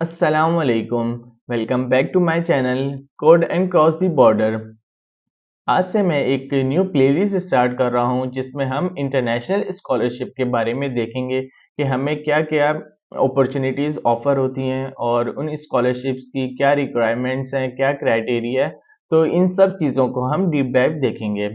अस्सलाम वालेकुम। Welcome back to my channel code and cross the border. आज से मैं एक न्यू प्लेलिस्ट स्टार्ट कर रहा हूं जिसमें हम इंटरनेशनल स्कॉलरशिप के बारे में देखेंगे कि हमें क्या-क्या अपॉर्चुनिटीज़ ऑफर होती हैं और उन स्कॉलरशिप्स की क्या रिक्वायरमेंट्स हैं, क्या क्राइटेरिया है। तो इन सब चीज़ों को हम डीप डाइव देखेंगे।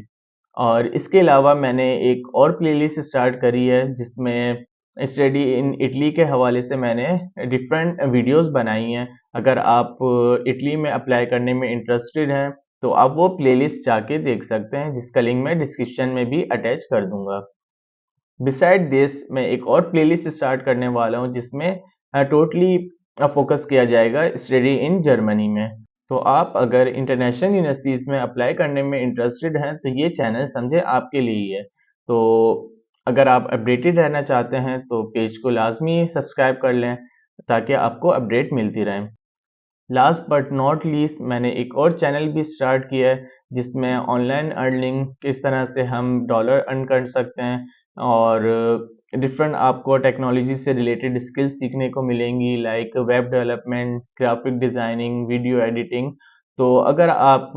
और इसके अलावा मैंने एक और प्लेलिस्ट स्टार्ट करी है जिसमें स्टडी इन इटली के हवाले से मैंने डिफरेंट वीडियोस बनाई हैं। अगर आप इटली में अप्लाई करने में इंटरेस्टेड हैं तो आप वो प्लेलिस्ट जाके देख सकते हैं जिसका लिंक मैं डिस्क्रिप्शन में भी अटैच कर दूंगा। बिसाइड दिस मैं एक और प्लेलिस्ट स्टार्ट करने वाला हूँ जिसमें टोटली फोकस किया जाएगा स्टडी इन जर्मनी में। तो आप अगर इंटरनेशनल यूनिवर्सिटीज़ में अप्लाई करने में इंटरेस्टेड हैं तो ये चैनल समझे आपके लिए ही है। तो अगर आप अपडेटेड रहना चाहते हैं तो पेज को लाज़मी सब्सक्राइब कर लें ताकि आपको अपडेट मिलती रहे। लास्ट बट नॉट लीस्ट मैंने एक और चैनल भी स्टार्ट किया है जिसमें ऑनलाइन अर्निंग किस तरह से हम डॉलर अर्न कर सकते हैं और डिफरेंट आपको टेक्नोलॉजी से रिलेटेड स्किल्स सीखने को मिलेंगी like web development, graphic designing, video editing. तो अगर आप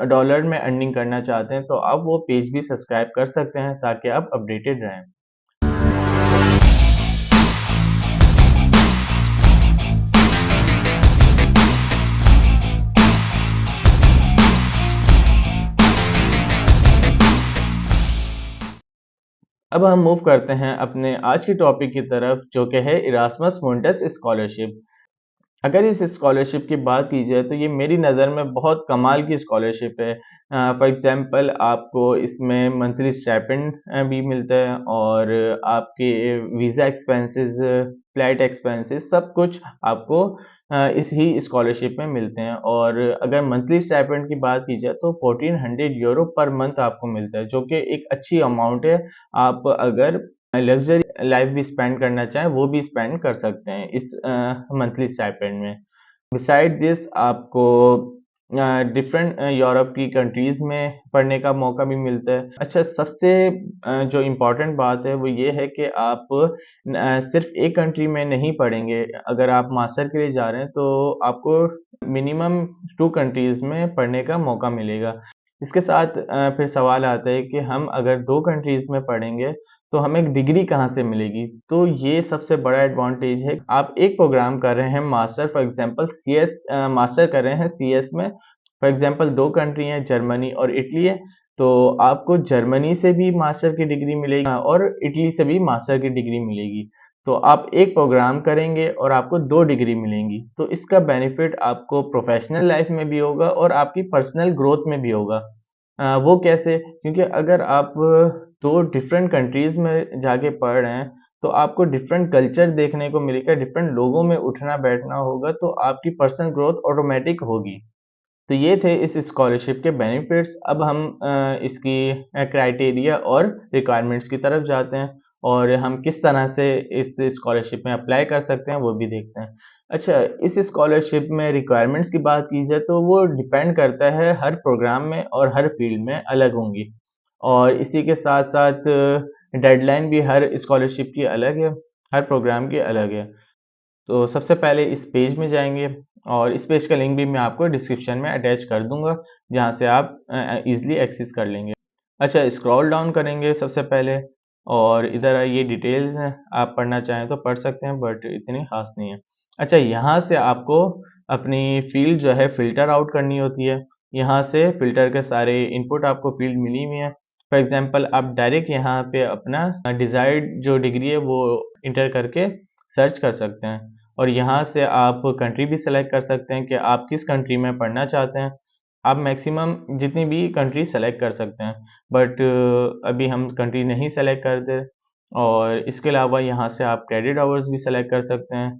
डॉलर में अर्निंग करना चाहते हैं तो आप वो पेज भी सब्सक्राइब कर सकते हैं ताकि आप अपडेटेड रहें। अब हम मूव करते हैं अपने आज के टॉपिक की तरफ जो कि है इरास्मस मुंडस स्कॉलरशिप। अगर इस स्कॉलरशिप की बात की जाए तो ये मेरी नज़र में बहुत कमाल की स्कॉलरशिप है। फॉर एग्ज़ाम्पल आपको इसमें मंथली स्टाइपेंड भी मिलता है और आपके वीज़ा एक्सपेंसेस, फ्लाइट एक्सपेंसेस सब कुछ आपको इस ही स्कॉलरशिप में मिलते हैं। और अगर मंथली स्टाइपेंड की बात की जाए तो 1400 यूरो पर मंथ आपको मिलता है जो कि एक अच्छी अमाउंट है। आप अगर लग्ज़री लाइफ़ भी स्पेंड करना चाहें वो भी स्पेंड कर सकते हैं इस मंथली स्टाइपेंड में। बिसाइड दिस आपको डिफरेंट यूरोप की कंट्रीज़ में पढ़ने का मौका भी मिलता है। अच्छा, सबसे जो इम्पोर्टेंट बात है वो ये है कि आप सिर्फ़ एक कंट्री में नहीं पढ़ेंगे। अगर आप मास्टर के लिए जा रहे हैं तो आपको मिनिमम 2 कंट्रीज़ में पढ़ने का मौका मिलेगा। इसके साथ फिर सवाल आता है कि हम अगर 2 कंट्रीज़ में पढ़ेंगे तो हमें डिग्री कहाँ से मिलेगी? तो ये सबसे बड़ा एडवांटेज है। आप एक प्रोग्राम कर रहे हैं master for example CS master कर रहे हैं सीएस में। फॉर एग्ज़ाम्पल 2 कंट्री हैं जर्मनी और इटली है। तो आपको जर्मनी से भी मास्टर की डिग्री मिलेगी और इटली से भी मास्टर की डिग्री मिलेगी। तो आप एक प्रोग्राम करेंगे और आपको 2 डिग्री मिलेंगी। तो इसका बेनिफिट आपको प्रोफ़ेशनल लाइफ़ में भी होगा और आपकी पर्सनल ग्रोथ में भी होगा। वो कैसे? क्योंकि अगर आप 2 डिफरेंट कंट्रीज़ में जाके पढ़ रहे हैं, तो आपको डिफरेंट कल्चर देखने को मिलेगा, डिफरेंट लोगों में उठना-बैठना होगा, तो आपकी पर्सनल ग्रोथ ऑटोमैटिक होगी। तो ये थे इस स्कॉलरशिप के बेनिफिट्स। अब हम इसकी क्राइटेरिया और रिक्वायरमेंट्स की तरफ जाते हैं और हम किस तरह से इस स्कॉलरशिप में अप्लाई कर सकते हैं, वो भी देखते हैं। अच्छा, इस स्कॉलरशिप में रिक्वायरमेंट्स की बात की जाए तो वो डिपेंड करता है हर प्रोग्राम में और हर फील्ड में अलग होंगी। और इसी के साथ-साथ डेडलाइन भी हर स्कॉलरशिप की अलग है, हर प्रोग्राम की अलग है। तो सबसे पहले इस पेज में जाएँगे और इस पेज का लिंक भी मैं आपको डिस्क्रिप्शन में अटैच कर दूँगा, जहाँ से आप ईज़िली एक्सेस कर लेंगे। अच्छा, स्क्रॉल डाउन करेंगे सबसे पहले और इधर ये डिटेल्स हैं, आप पढ़ना चाहें तो पढ़ सकते हैं बट इतनी ख़ास नहीं है। अच्छा, यहाँ से आपको अपनी फ़ील्ड जो है फ़िल्टर आउट करनी होती है। यहाँ से फ़िल्टर के सारे इनपुट आपको फ़ील्ड मिली हुई हैं। फॉर एग्ज़ाम्पल आप डायरेक्ट यहाँ पे अपना डिज़ायर्ड जो डिग्री है वो एंटर करके सर्च कर सकते हैं और यहाँ से आप कंट्री भी सेलेक्ट कर सकते हैं कि आप किस कंट्री में पढ़ना चाहते हैं। आप मैक्सिमम जितनी भी कंट्री सेलेक्ट कर सकते हैं बट अभी हम कंट्री नहीं सेलेक्ट करते। और इसके अलावा यहाँ से आप क्रेडिट आवर्स भी सेलेक्ट कर सकते हैं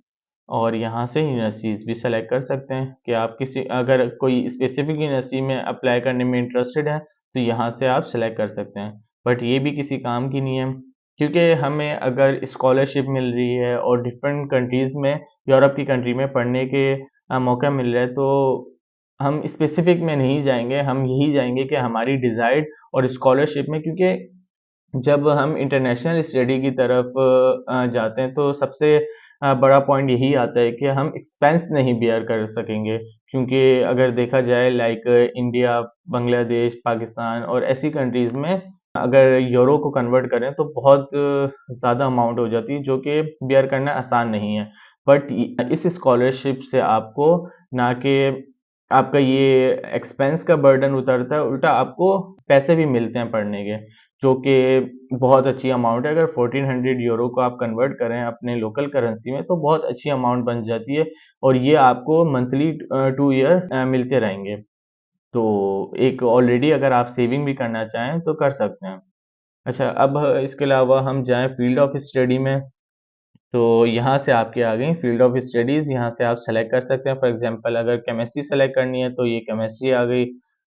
और यहाँ से यूनिवर्सिटीज़ भी सेलेक्ट कर सकते हैं कि आप किसी अगर कोई स्पेसिफिक यूनिवर्सिटी में अप्लाई करने में इंटरेस्टेड हैं तो यहाँ से आप सेलेक्ट कर सकते हैं। बट ये भी किसी काम की नहीं है क्योंकि हमें अगर स्कॉलरशिप मिल रही है और डिफरेंट कंट्रीज़ में यूरोप की कंट्री में पढ़ने के मौका मिल रहा है तो हम स्पेसिफिक में नहीं जाएँगे, हम यही जाएँगे कि हमारी डिज़ायर्ड और स्कॉलरशिप में। क्योंकि जब हम इंटरनेशनल स्टडी की तरफ जाते हैं तो सबसे बड़ा पॉइंट यही आता है कि हम एक्सपेंस नहीं बियर कर सकेंगे, क्योंकि अगर देखा जाए लाइक इंडिया, बांग्लादेश, पाकिस्तान और ऐसी कंट्रीज़ में अगर यूरो को कन्वर्ट करें तो बहुत ज़्यादा अमाउंट हो जाती है, जो कि बियर करना आसान नहीं है। बट इस स्कॉलरशिप से आपको ना कि आपका ये एक्सपेंस का बर्डन उतरता है, उल्टा आपको पैसे भी मिलते हैं पढ़ने के, जो कि बहुत अच्छी अमाउंट है। अगर 1400 यूरो को आप कन्वर्ट करें अपने लोकल करेंसी में तो बहुत अच्छी अमाउंट बन जाती है, और ये आपको मंथली 2 ईयर मिलते रहेंगे। तो एक ऑलरेडी अगर आप सेविंग भी करना चाहें तो कर सकते हैं। अच्छा, अब इसके अलावा हम जाएँ फील्ड ऑफ स्टडी में, तो यहाँ से आपकी आ गई फील्ड ऑफ स्टडीज़, यहाँ से आप सेलेक्ट कर सकते हैं। फॉर एग्जांपल अगर केमिस्ट्री सेलेक्ट करनी है तो ये केमिस्ट्री आ गई,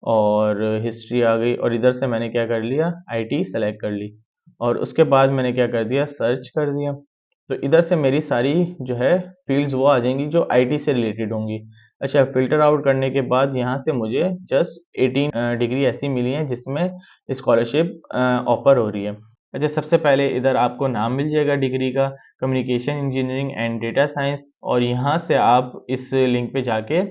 और हिस्ट्री आ गई, और इधर से मैंने क्या कर लिया, आईटी सेलेक्ट कर ली, और उसके बाद मैंने क्या कर दिया, सर्च कर दिया। तो इधर से मेरी सारी जो है फील्ड्स वो आ जाएंगी जो आईटी से रिलेटेड होंगी। अच्छा, फ़िल्टर आउट करने के बाद यहाँ से मुझे जस्ट 18 डिग्री ऐसी मिली हैं जिसमें स्कॉलरशिप ऑफ़र हो रही है। अच्छा, सबसे पहले इधर आपको नाम मिल जाएगा डिग्री का, communication engineering and data science, और यहाँ से आप इस लिंक पे जाके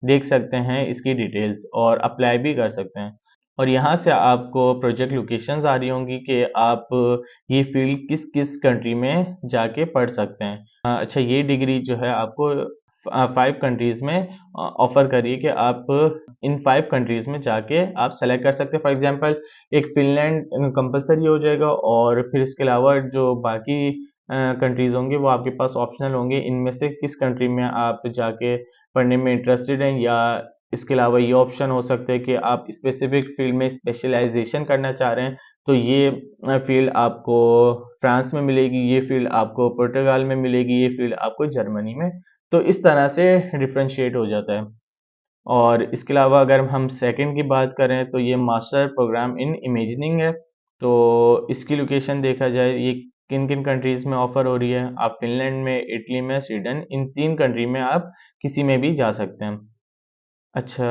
देख सकते हैं इसकी डिटेल्स और अप्लाई भी कर सकते हैं। और यहाँ से आपको प्रोजेक्ट लोकेशंस आ रही होंगी कि आप ये फील्ड किस-किस कंट्री में जाके पढ़ सकते हैं। अच्छा, ये डिग्री जो है आपको 5 कंट्रीज़ में ऑफ़र कर रही है कि आप इन 5 कंट्रीज़ में जाके आप सेलेक्ट कर सकते हैं। फॉर एग्ज़ाम्पल एक फ़िनलैंड कंपल्सरी हो जाएगा, और फिर इसके अलावा जो बाकी कंट्रीज़ होंगे वो आपके पास ऑप्शनल होंगे। इनमें से किस कंट्री में आप जाके पढ़ने में इंटरेस्टेड हैं, या इसके अलावा ये ऑप्शन हो सकता है कि आप स्पेसिफिक फील्ड में स्पेशलाइजेशन करना चाह रहे हैं, तो ये फील्ड आपको फ्रांस में मिलेगी, ये फील्ड आपको पुर्तगाल में मिलेगी, ये फील्ड आपको जर्मनी में। तो इस तरह से डिफरेंशिएट हो जाता है। और इसके अलावा अगर हम सेकंड की बात करें तो ये मास्टर प्रोग्राम इन इमेजिनिंग है। तो इसकी लोकेशन देखा जाए, ये किन-किन कंट्रीज़ में ऑफ़र हो रही है। आप फ़िनलैंड में, इटली में, स्वीडन, इन 3 कंट्री में आप किसी में भी जा सकते हैं। अच्छा,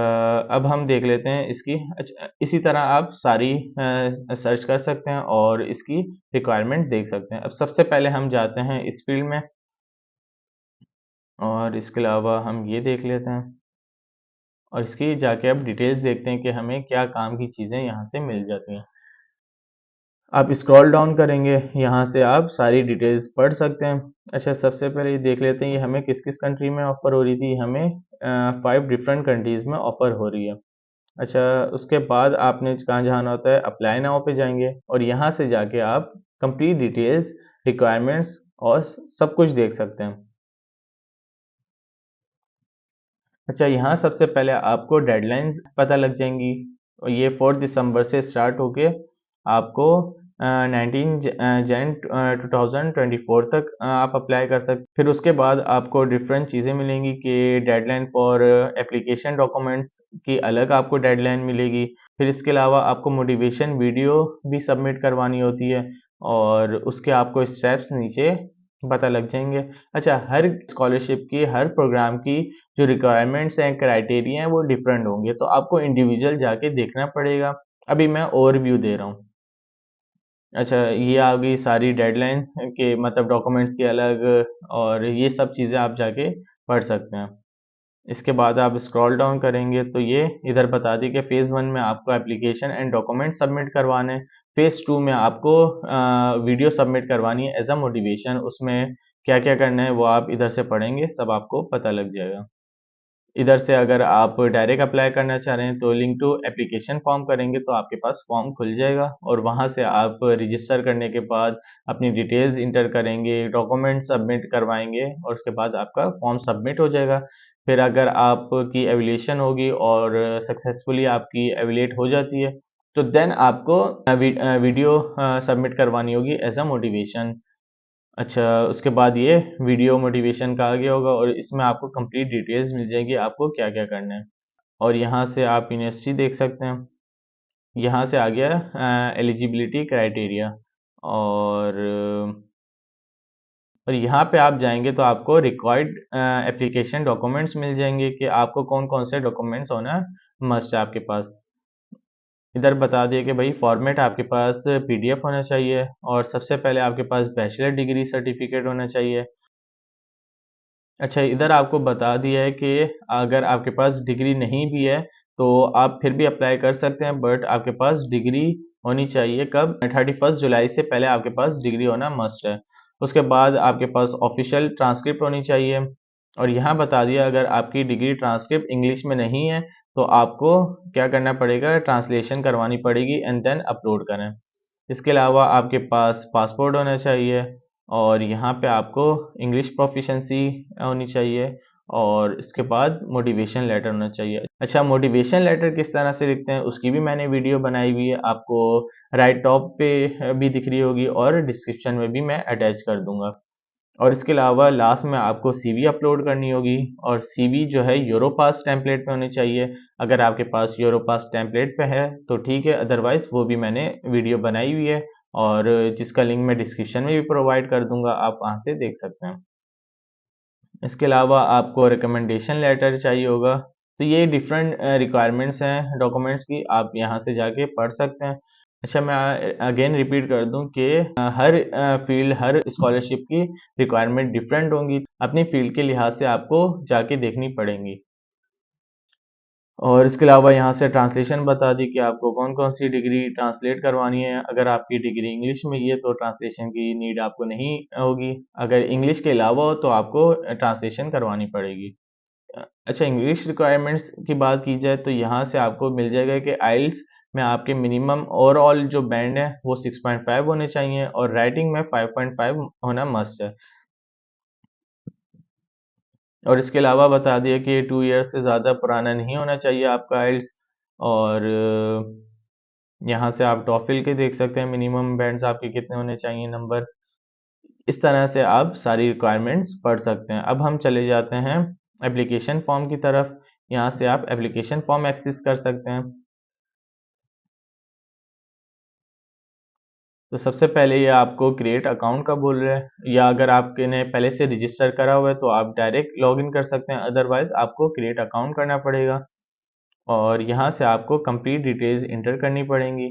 अब हम देख लेते हैं इसकी। अच्छा, इसी तरह आप सारी सर्च कर सकते हैं और इसकी रिक्वायरमेंट देख सकते हैं। अब सबसे पहले हम जाते हैं इस फ़ील्ड में, और इसके अलावा हम ये देख लेते हैं, और इसकी जाके अब डिटेल्स देखते हैं कि हमें क्या काम की चीज़ें यहाँ से मिल जाती हैं। आप स्क्रॉल डाउन करेंगे, यहाँ से आप सारी डिटेल्स पढ़ सकते हैं। अच्छा, सबसे पहले ये देख लेते हैं ये हमें किस-किस कंट्री में ऑफ़र हो रही थी। हमें 5 डिफरेंट कंट्रीज़ में ऑफ़र हो रही है। अच्छा, उसके बाद आपने कहाँ जाना होता है, अप्लाई नाउ पे जाएँगे, और यहाँ से जाके आप कंप्लीट डिटेल्स, रिक्वायरमेंट्स और सब कुछ देख सकते हैं। अच्छा, यहाँ सबसे पहले आपको डेडलाइन्स पता लग जाएँगी, और ये 4 दिसंबर से स्टार्ट होके आपको 19 जैन 2024 तक आप अप्लाई कर सकते। फिर उसके बाद आपको डिफरेंट चीज़ें मिलेंगी कि डेडलाइन फॉर एप्लीकेशन डॉक्यूमेंट्स की अलग आपको डेडलाइन मिलेगी। फिर इसके अलावा आपको मोटिवेशन वीडियो भी सबमिट करवानी होती है, और उसके आपको स्टेप्स नीचे पता लग जाएँगे। अच्छा, हर स्कॉलरशिप की, हर प्रोग्राम की जो रिक्वायरमेंट्स हैं, क्राइटेरिया हैं, वो डिफरेंट होंगे, तो आपको इंडिविजुअल जाके देखना पड़ेगा। अभी मैं ओवरव्यू दे रहा हूँ। अच्छा, ये आ गई सारी डेडलाइन के मतलब डॉक्यूमेंट्स की अलग, और ये सब चीज़ें आप जाके पढ़ सकते हैं। इसके बाद आप स्क्रॉल डाउन करेंगे तो ये इधर बता दी कि फ़ेज़ 1 में आपको एप्लीकेशन एंड डॉक्यूमेंट सबमिट करवाने हैं। फ़ेज़ 2 में आपको वीडियो सबमिट करवानी है एज़ अ मोटिवेशन। उसमें क्या-क्या करना है वो आप इधर से पढ़ेंगे, सब आपको पता लग जाएगा। इधर से अगर आप डायरेक्ट अप्लाई करना चाह रहे हैं तो लिंक टू एप्लीकेशन फॉर्म करेंगे तो आपके पास फॉर्म खुल जाएगा, और वहाँ से आप रजिस्टर करने के बाद अपनी डिटेल्स इंटर करेंगे, डॉक्यूमेंट सबमिट करवाएँगे, और उसके बाद आपका फॉर्म सबमिट हो जाएगा। फिर अगर आपकी एवल्यूएशन होगी और सक्सेसफुली आपकी एवलुएट हो जाती है, तो देन आपको वीडियो सबमिट करवानी होगी एज़ अ मोटिवेशन। अच्छा, उसके बाद ये वीडियो मोटिवेशन का आ गया होगा, और इसमें आपको कंप्लीट डिटेल्स मिल जाएगी आपको क्या-क्या करना है। और यहाँ से आप यूनिवर्सिटी देख सकते हैं। यहाँ से आ गया एलिजिबिलिटी क्राइटेरिया, और यहाँ पे आप जाएँगे तो आपको रिक्वायर्ड एप्लीकेशन डॉक्यूमेंट्स मिल जाएँगे कि आपको कौन-कौन से डॉक्यूमेंट्स होना मस्ट है आपके पास। इधर बता दिया कि भई फॉर्मेट आपके पास पीडीएफ होना चाहिए, और सबसे पहले आपके पास बैचलर डिग्री सर्टिफिकेट होना चाहिए। अच्छा, इधर आपको बता दिया है कि अगर आपके पास डिग्री नहीं भी है, तो आप फिर भी अप्लाई कर सकते हैं, बट आपके पास डिग्री होनी चाहिए कब? 31 जुलाई से पहले आपके पास डिग्री होना मस्ट है। उसके बाद आपके पास ऑफ़िशियल ट्रांसक्रिप्ट होनी चाहिए और यहाँ बता दिया अगर आपकी डिग्री ट्रांसक्रिप्ट इंग्लिश में नहीं है, तो आपको क्या करना पड़ेगा? ट्रांसलेशन करवानी पड़ेगी एंड देन अपलोड करें। इसके अलावा आपके पास पासपोर्ट होना चाहिए और यहाँ पे आपको इंग्लिश प्रोफिशिएंसी होनी चाहिए और इसके बाद मोटिवेशन लेटर होना चाहिए। अच्छा, मोटिवेशन लेटर किस तरह से लिखते हैं उसकी भी मैंने वीडियो बनाई हुई है, आपको राइट टॉप पे भी दिख रही होगी और डिस्क्रिप्शन में भी मैं अटैच कर दूँगा। और इसके अलावा लास्ट में आपको सीवी अपलोड करनी होगी और सीवी जो है यूरोपास टेम्पलेट पे होनी चाहिए। अगर आपके पास यूरोपास टेम्पलेट पे है तो ठीक है, अदरवाइज़ वो भी मैंने वीडियो बनाई हुई है और जिसका लिंक मैं डिस्क्रिप्शन में भी प्रोवाइड कर दूँगा, आप वहाँ से देख सकते हैं। इसके अलावा आपको रिकमेंडेशन लेटर चाहिए होगा। तो ये डिफरेंट रिक्वायरमेंट्स हैं डॉक्यूमेंट्स की, आप यहाँ से जाके पढ़ सकते हैं। अच्छा, मैं अगेन रिपीट कर दूँ कि हर फ़ील्ड, हर स्कॉलरशिप की रिक्वायरमेंट डिफरेंट होंगी। अपनी फ़ील्ड के लिहाज से आपको जाके देखनी पड़ेंगी। और इसके अलावा यहाँ से ट्रांसलेशन बता दी कि आपको कौन-कौन सी डिग्री ट्रांसलेट करवानी है। अगर आपकी डिग्री इंग्लिश में ही है तो ट्रांसलेशन की नीड आपको नहीं होगी। अगर इंग्लिश के अलावा हो तो आपको ट्रांसलेशन करवानी पड़ेगी। अच्छा, इंग्लिश रिक्वायरमेंट्स की बात की जाए तो यहाँ से आपको मिल जाएगा कि आइल्स में आपके मिनिमम ओवरऑल जो बैंड है वो 6.5 होने चाहिए और राइटिंग में 5.5 होना मस्ट है। और इसके अलावा बता दिया कि 2 ईयर्स से ज़्यादा पुराना नहीं होना चाहिए आपका आइल्स और यहाँ से आप टॉफिल के देख सकते हैं मिनिमम बैंड्स आपके कितने होने चाहिए नंबर। इस तरह से आप सारी रिक्वायरमेंट्स पढ़ सकते हैं। अब हम चले जाते हैं एप्लीकेशन फॉर्म की तरफ। यहाँ से आप एप्लीकेशन फॉर्म एक्सेस कर सकते हैं। तो सबसे पहले ये आपको क्रिएट अकाउंट का बोल रहा है या अगर आपने पहले से रजिस्टर करा हुआ है तो आप डायरेक्ट लॉगिन कर सकते हैं, अदरवाइज़ आपको क्रिएट अकाउंट करना पड़ेगा। और यहाँ से आपको कंप्लीट डिटेल्स इंटर करनी पड़ेंगी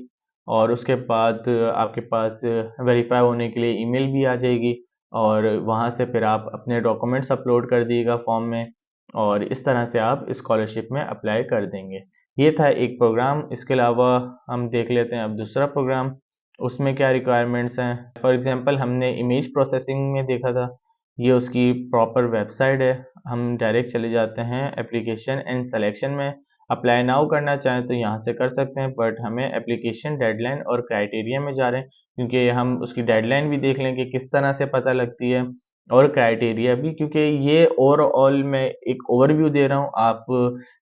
और उसके बाद आपके पास वेरीफाई होने के लिए ईमेल भी आ जाएगी और वहाँ से फिर आप अपने डॉक्यूमेंट्स अपलोड कर दिएगा फॉर्म में और इस तरह से आप स्कॉलरशिप में अप्लाई कर देंगे। ये था एक प्रोग्राम। इसके अलावा हम देख लेते हैं अब दूसरा प्रोग्राम, उसमें क्या रिक्वायरमेंट्स हैं। फॉर एग्जांपल हमने इमेज प्रोसेसिंग में देखा था, ये उसकी प्रॉपर वेबसाइट है। हम डायरेक्ट चले जाते हैं एप्लीकेशन एंड सिलेक्शन में। अप्लाई नाउ करना चाहें तो यहाँ से कर सकते हैं, बट हमें एप्लीकेशन डेडलाइन और क्राइटेरिया में जा रहे हैं क्योंकि हम उसकी डेडलाइन भी देख लें कि किस तरह से पता लगती है और क्राइटेरिया भी, क्योंकि ये ओवरऑल मैं एक ओवरव्यू दे रहा हूँ। आप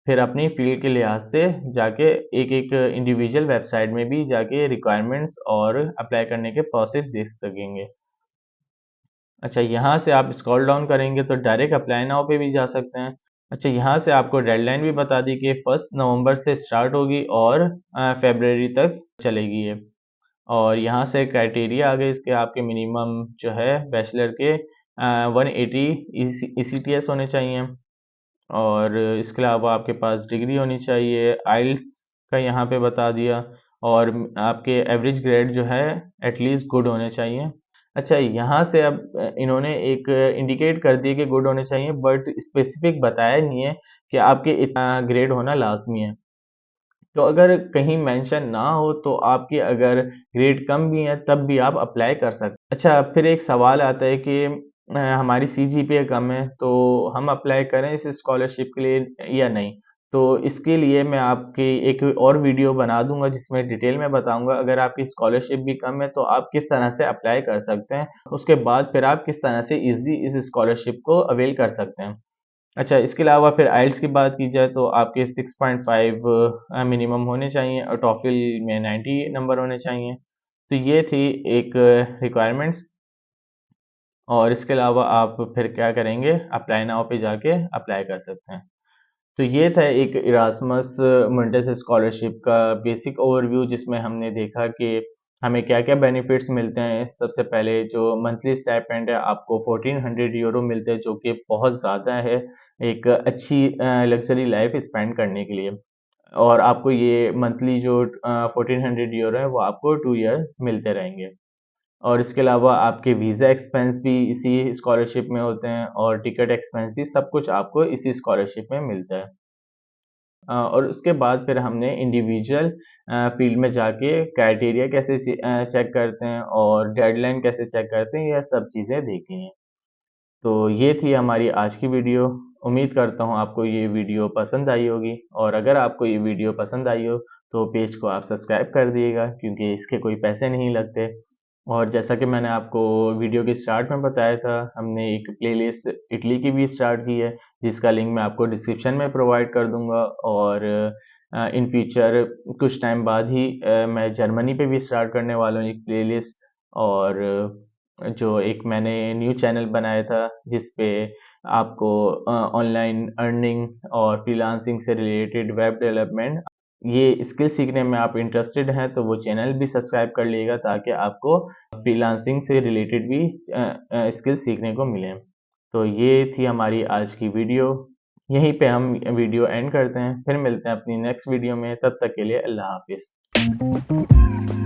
फिर अपनी फील्ड के लिहाज से जाके एक-एक इंडिविजुअल वेबसाइट में भी जाके रिक्वायरमेंट्स और अप्लाई करने के प्रोसेस देख सकेंगे। अच्छा, यहाँ से आप स्क्रॉल डाउन करेंगे तो डायरेक्ट अप्लाई नाउ पे भी जा सकते हैं। अच्छा, यहाँ से आपको डेडलाइन भी बता दी कि 1 नवंबर से स्टार्ट होगी और फ़रवरी तक चलेगी ये। और यहाँ से क्राइटेरिया आ गए इसके, आपके मिनिमम जो है बैचलर के 180 ईसीटीएस होने चाहिए और इसके अलावा आपके पास डिग्री होनी चाहिए, आइल्स का यहाँ पे बता दिया और आपके एवरेज ग्रेड जो है एटलीस्ट गुड होने चाहिए। अच्छा, यहाँ से अब इन्होंने एक इंडिकेट कर दिया कि गुड होने चाहिए, बट स्पेसिफिक बताया नहीं है कि आपके इतना ग्रेड होना लाज़मी है। तो अगर कहीं मेंशन ना हो तो आपके अगर ग्रेड कम भी है तब भी आप अप्लाई कर सकते। अच्छा, फिर एक सवाल आता है कि हमारी सीजीपीए कम है तो हम अप्लाई करें इस स्कॉलरशिप के लिए या नहीं? तो इसके लिए मैं आपकी एक और वीडियो बना दूँगा जिसमें डिटेल में बताऊँगा अगर आपकी स्कॉलरशिप भी कम है तो आप किस तरह से अप्लाई कर सकते हैं। उसके बाद फिर आप किस तरह से ईज़िली इस स्कॉलरशिप को अवेल कर सकते हैं। अच्छा, इसके अलावा फिर आइल्स की बात की जाए तो आपके 6.5 मिनिमम होने चाहिए और टॉफिल में 90 नंबर होने चाहिए। तो ये थी एक रिक्वायरमेंट्स और इसके अलावा आप फिर क्या करेंगे, अप्लाई नाउ पे जाके अप्लाई कर सकते हैं। तो ये था एक इरास्मस मुंडस स्कॉलरशिप का बेसिक ओवरव्यू जिसमें हमने देखा कि हमें क्या-क्या बेनिफिट्स मिलते हैं। सबसे पहले जो मंथली स्टाइपेंड है आपको 1400 यूरो मिलते हैं जो कि बहुत ज़्यादा है, एक अच्छी लग्ज़री लाइफ़ स्पेंड करने के लिए। और आपको ये मंथली जो 1400 यूरो है वो आपको 2 ईयर्स मिलते रहेंगे। और इसके अलावा आपके वीज़ा एक्सपेंस भी इसी स्कॉलरशिप में होते हैं और टिकट एक्सपेंस भी सब कुछ आपको इसी स्कॉलरशिप में मिलता है। और उसके बाद फिर हमने इंडिविजुअल फ़ील्ड में जाके क्राइटेरिया कैसे चेक करते हैं और डेडलाइन कैसे चेक करते हैं, यह सब चीज़ें देखी हैं। तो ये थी हमारी आज की वीडियो। उम्मीद करता हूँ आपको ये वीडियो पसंद आई होगी और अगर आपको ये वीडियो पसंद आई हो तो पेज को आप सब्सक्राइब कर दिएगा क्योंकि इसके कोई पैसे नहीं लगते। और जैसा कि मैंने आपको वीडियो के स्टार्ट में बताया था, हमने एक प्लेलिस्ट इटली की भी स्टार्ट की है, जिसका लिंक मैं आपको डिस्क्रिप्शन में प्रोवाइड कर दूँगा और इन फ्यूचर कुछ टाइम बाद ही मैं जर्मनी पे भी स्टार्ट करने वाला हूँ एक प्लेलिस्ट। और जो एक मैंने न्यू चैनल बनाया था जिस पे आपको ऑनलाइन अर्निंग और फ्रीलांसिंग से रिलेटेड वेब डेवलपमेंट ये स्किल सीखने में आप इंटरेस्टेड हैं तो वो चैनल भी सब्सक्राइब कर लीजिएगा ताकि आपको फ्रीलांसिंग से रिलेटेड भी स्किल सीखने को मिले। तो ये थी हमारी आज की वीडियो। यहीं पे हम वीडियो एंड करते हैं। फिर मिलते हैं अपनी नेक्स्ट वीडियो में। तब तक के लिए अल्लाह हाफ़िज़।